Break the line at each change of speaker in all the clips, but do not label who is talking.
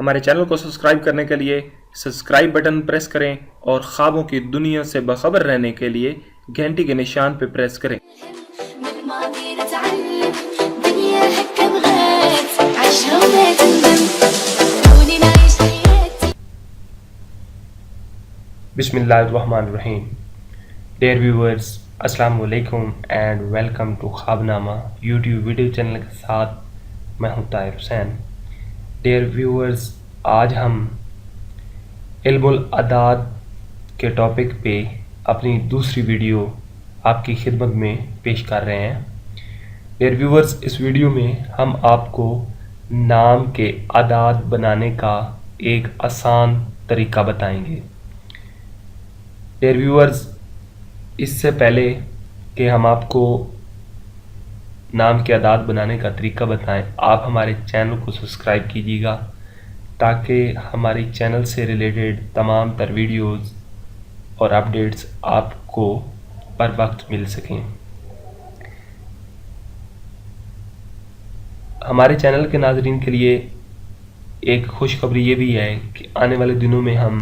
हमारे चैनल को सब्सक्राइब करने के लिए सब्सक्राइब बटन प्रेस करें और ख्वाबों की दुनिया से बाखबर रहने के लिए घंटी के निशान पर प्रेस करें।
من الماضي نتعلم دنيا هكا بغات عيشها وما تندم خلوني نعيش حياتي.
बिस्मिल्लाहिर्रहमानिर्रहीम। डियर व्यूअर्स, अस्सलाम वालेकुम and welcome to Khwabnama YouTube video channel के साथ मैं हूं ताहिर हुसैन। डियर व्यूअर्स, आज हम इल्मुल अदाद के टॉपिक पे अपनी दूसरी वीडियो आपकी खिदमत में पेश कर रहे हैं। डियर व्यूअर्स, इस वीडियो में हम आपको नाम के अदाद बनाने का एक आसान तरीका बताएंगे। डियर व्यूअर्स, इससे पहले कि हम आपको नाम के अदाद बनाने का तरीका बताएं, आप हमारे चैनल को सब्सक्राइब कीजिएगा ताकि हमारी चैनल से रिलेटेड तमाम तर वीडियोज़ और अपडेट्स आपको पर वक्त मिल सकें। हमारे चैनल के नाज़रीन के लिए एक खुशखबरी ये भी है कि आने वाले दिनों में हम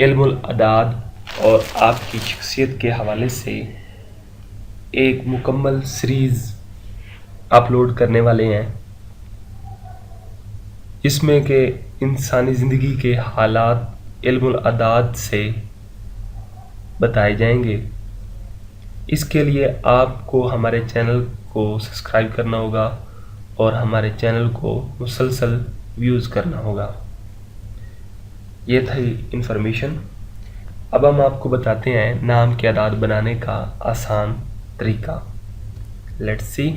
इल्मुल अदाद और आपकी शख्सियत के हवाले से एक मुकम्मल सीरीज़ अपलोड करने वाले हैं, जिसमें कि इंसानी ज़िंदगी के हालात इल्मुल अदाद से बताए जाएंगे। इसके लिए आपको हमारे चैनल को सब्सक्राइब करना होगा और हमारे चैनल को मुसलसल व्यूज़ करना होगा। ये थी इंफॉर्मेशन। अब हम आपको बताते हैं नाम के अदाद बनाने का आसान तरीका। Let's see.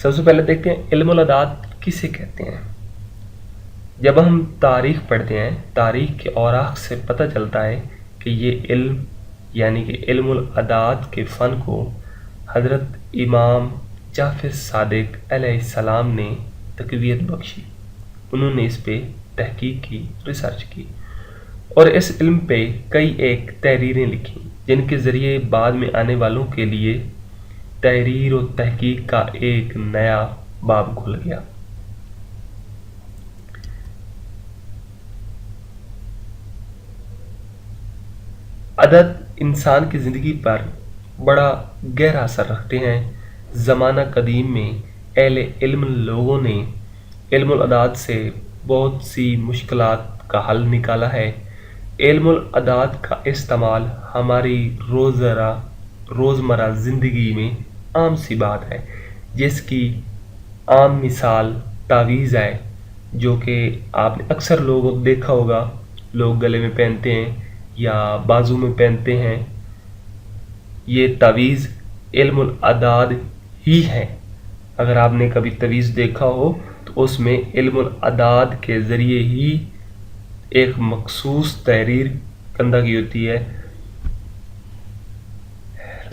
सबसे पहले देखते हैं इल्मुल अदाद किसे कहते हैं। जब हम तारीख़ पढ़ते हैं, तारीख़ के औराक़ से पता चलता है कि ये इल्म यानी कि इल्मुल अदाद के फ़न को हज़रत इमाम जाफ़र सादिक अलैहिस्सलाम ने तक़वियत बख्शी। उन्होंने इस पे तहकीक की, रिसर्च की और इस इल्म पे कई एक तहरीरें लिखी, जिनके ज़रिए बाद में आने वालों के लिए तहरीर और तहकीक का एक नया बाब खुल गया। अदद इंसान की ज़िंदगी पर बड़ा गहरा असर रखते हैं। ज़माना कदीम में अहले इल्म लोगों ने इल्मुल अदाद से बहुत सी मुश्किलात का हल निकाला है। इल्मुल अदाद का इस्तेमाल हमारी रोज़मर्रा ज़िंदगी में आम सी बात है, जिसकी आम मिसाल तावीज़ है, जो कि आपने अक्सर लोगों को देखा होगा, लोग गले में पहनते हैं या बाजू में पहनते हैं। ये तावीज़ इल्मुल अदाद ही है। अगर आपने कभी तावीज़ देखा हो तो उसमें इल्मुल अदाद के ज़रिए ही एक मखसूस तहरीर कंधा की होती है।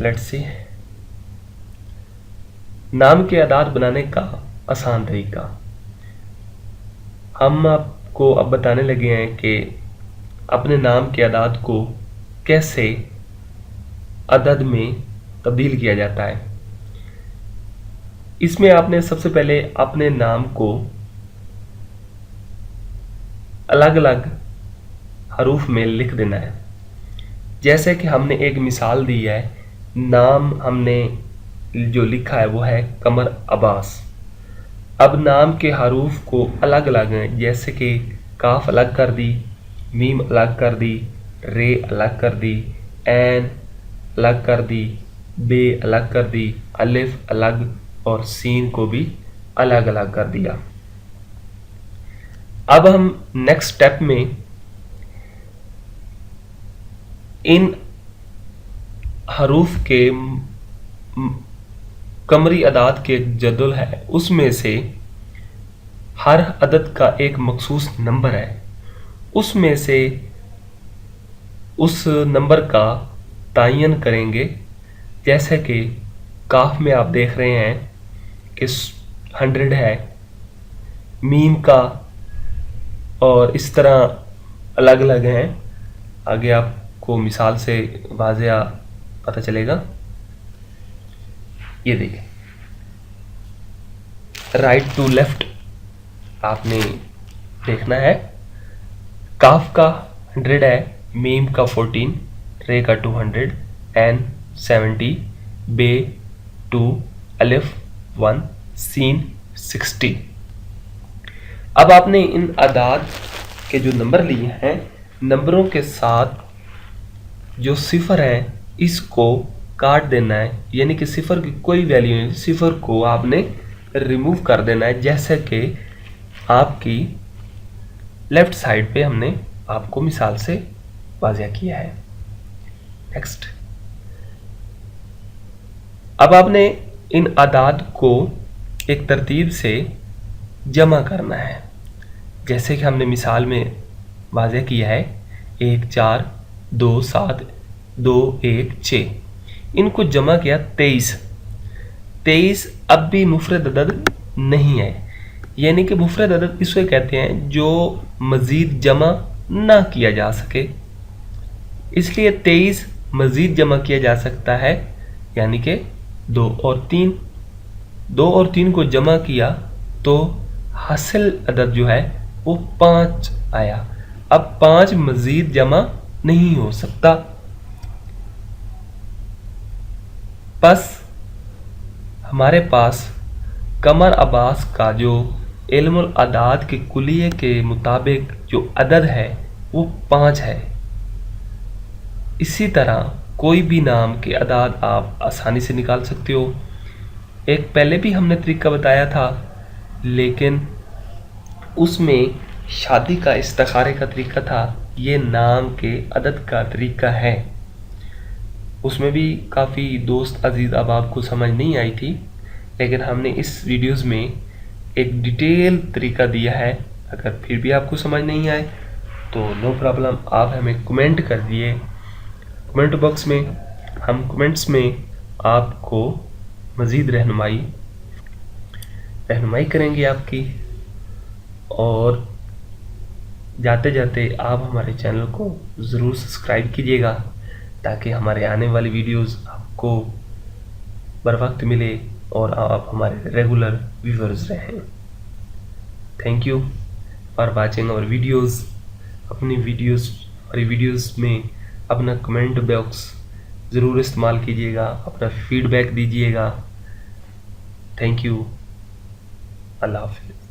Let's see. नाम के अदाद बनाने का आसान तरीका हम आपको अब बताने लगे हैं कि अपने नाम के अदाद को कैसे अदद में तब्दील किया जाता है। इसमें आपने सबसे पहले अपने नाम को अलग अलग हरूफ में लिख देना है। जैसे कि हमने एक मिसाल दी है, नाम हमने जो लिखा है वो है कमर अब्बास। अब नाम के हरूफ को अलग अलग हैं, जैसे कि काफ अलग कर दी, मीम अलग कर दी, रे अलग कर दी, ऐन अलग कर दी, बे अलग कर दी, अलिफ अलग और सीन को भी अलग अलग कर दिया। अब हम नेक्स्ट स्टेप में इन हरूफ के कमरी अदाद के जदुल है, उसमें से हर अदद का एक मखसूस नंबर है, उसमें से उस नंबर का तायन करेंगे। जैसे कि काफ में आप देख रहे हैं कि 100 है, मीम का और इस तरह अलग अलग हैं। आगे आपको मिसाल से वाज़ेह पता चलेगा। ये देखें, राइट टू लेफ्ट आपने देखना है। काफ का 100 है, मीम का 14, रे का 200, एन 70, बे 2, अलिफ 1, सीन 60। अब आपने इन अदाद के जो नंबर लिए हैं, नंबरों के साथ जो सिफर है इसको काट देना है, यानी कि सिफर की कोई वैल्यू नहीं, सिफर को आपने रिमूव कर देना है, जैसे कि आपकी लेफ्ट साइड पे हमने आपको मिसाल से वाज़ह किया है। नेक्स्ट, अब आपने इन अदाद को एक तरतीब से जमा करना है, जैसे कि हमने मिसाल में वाज़ह किया है 1 4 2 7 2 1 6, इनको जमा किया 23। 23 अब भी मुफरद अदद नहीं है, यानी कि मुफरद अदद इसे कहते हैं जो मज़ीद जमा ना किया जा सके, इसलिए 23 मज़ीद जमा किया जा सकता है, यानी कि 2 और 3। 2 और 3 को जमा किया तो हासिल अदद जो है वो 5 आया। अब 5 मज़ीद जमा नहीं हो सकता, बस हमारे पास कमर अब्बास का जो इल्मुल अदाद के कुलिये के मुताबिक जो अदद है वो 5 है। इसी तरह कोई भी नाम के अदाद आप आसानी से निकाल सकते हो। एक पहले भी हमने तरीका बताया था, लेकिन उसमें शादी का इस्तिखारे का तरीका था, ये नाम के अदद का तरीका है। उसमें भी काफ़ी दोस्त अजीज़ अहबाब को समझ नहीं आई थी, लेकिन हमने इस वीडियोज़ में एक डिटेल तरीका दिया है। अगर फिर भी आपको समझ नहीं आए तो नो प्रॉब्लम, आप हमें कमेंट कर दिए कमेंट बॉक्स में, हम कमेंट्स में आपको मज़ीद रहनुमाई करेंगे आपकी। और जाते जाते आप हमारे चैनल को ज़रूर सब्सक्राइब कीजिएगा, ताकि हमारे आने वाली वीडियोस आपको बर वक्त मिले और आप हमारे रेगुलर व्यूअर्स रहें। Thank you for watching our videos. अपनी वीडियोस में अपना कमेंट बॉक्स ज़रूर इस्तेमाल कीजिएगा, अपना फीडबैक दीजिएगा। थैंक यू, अल्लाह हाफ़िज़।